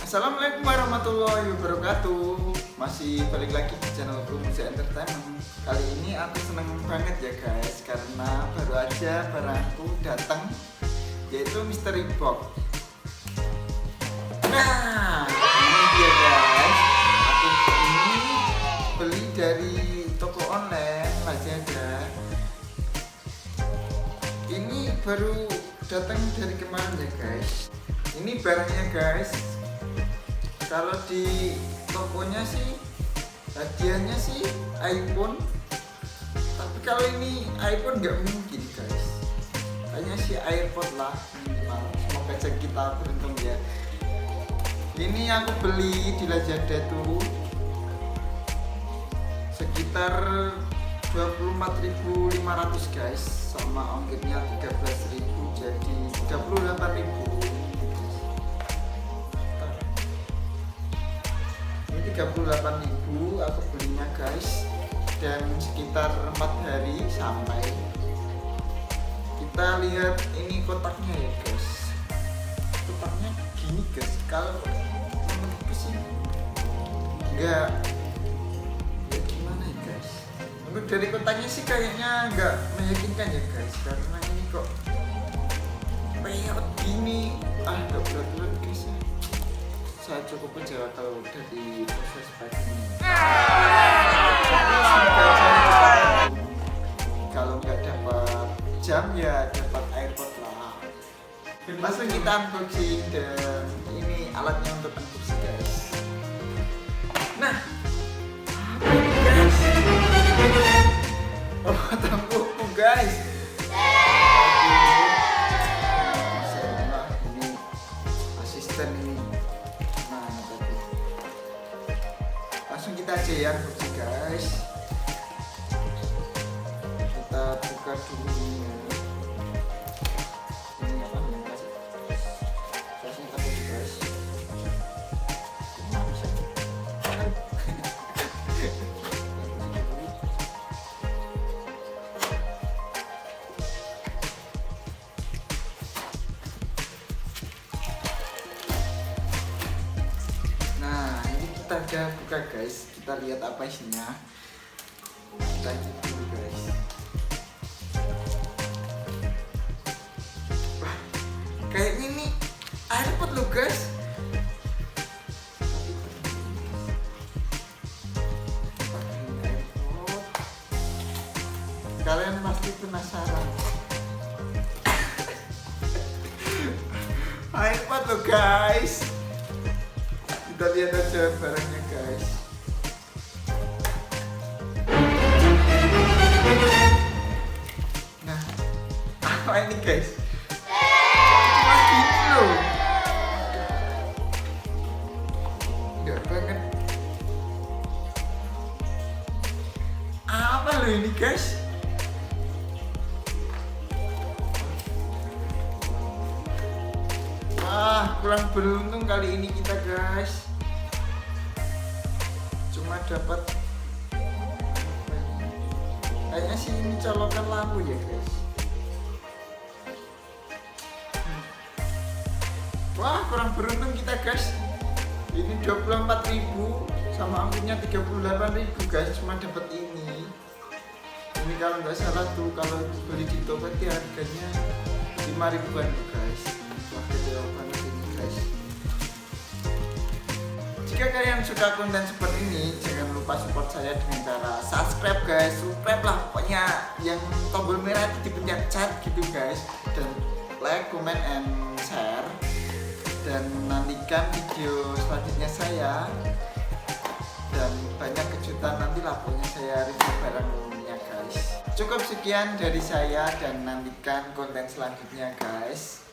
Assalamualaikum warahmatullahi wabarakatuh. Masih balik lagi di channel Muza Entertainment. Kali ini aku seneng banget ya guys, karena baru aja barangku datang, yaitu Mystery Box. Nah, ini dia guys. Aku ini beli dari toko online Lazada. Ini baru datang dari kemarin ya guys. Ini barangnya guys. Kalau di tokonya sih hadiahnya sih iPhone, tapi kalau ini iPhone nggak mungkin guys, hanya si AirPod lah minimal. Semoga aja kita beruntung ya. Ini aku beli di Lazada tuh sekitar 24.500 guys, sama ongkirnya 13.000, jadi 38.000. 38.000 aku belinya guys, dan sekitar 4 hari sampai. Kita lihat ini kotaknya ya guys. Kotaknya gini guys, kalau menurutku sih enggak ya gimana ya guys, untuk dari kotaknya sih kayaknya enggak meyakinkan ya guys, karena ini kok kayak gini, enggak berat-berat guys ya. Saya cukup kecewa kalau udah di proses packing. Kalau nggak dapat jam ya dapat AirPod lah. Langsung kita unboxing, dan ini alatnya untuk unboxing guys. Nah, apa ini guys? Oh, tangguhku guys. Ini asisten ini. Langsung kita aja ya guys, kita buka dulu ini apa namanya guys, saya takut guys. Nah, ini kita udah buka guys, kita lihat apa isinya. Kita cek dulu guys. Wah, kayaknya ini AirPod loh guys. AirPod. Kalian pasti penasaran. AirPod loh guys. Kita lihat aja barangnya guys. Nah, apa ini guys? Cuma gini loh. Enggak banget. Apa loh ini guys? Wah, kurang beruntung kali ini kita guys. Cuma dapat kayaknya sih ini colokan lampu ya guys. Wah, kurang beruntung kita guys. Ini 24.000 sama ongkirnya 38.000 guys, cuma dapat ini. Ini kalau nggak salah tuh kalau beli di Tokopedia ya harganya 5.000-an tuh guys. Wah, kecewa banget ini guys. Jika kalian suka konten seperti ini, jangan lupa support saya dengan cara subscribe guys. Subscribe lah pokoknya, yang tombol merah itu dipencet chat gitu guys, dan like, comment, and share. Dan nantikan video selanjutnya saya, dan banyak kejutan nanti lah pokoknya saya review barangnya guys. Cukup sekian dari saya, dan nantikan konten selanjutnya guys.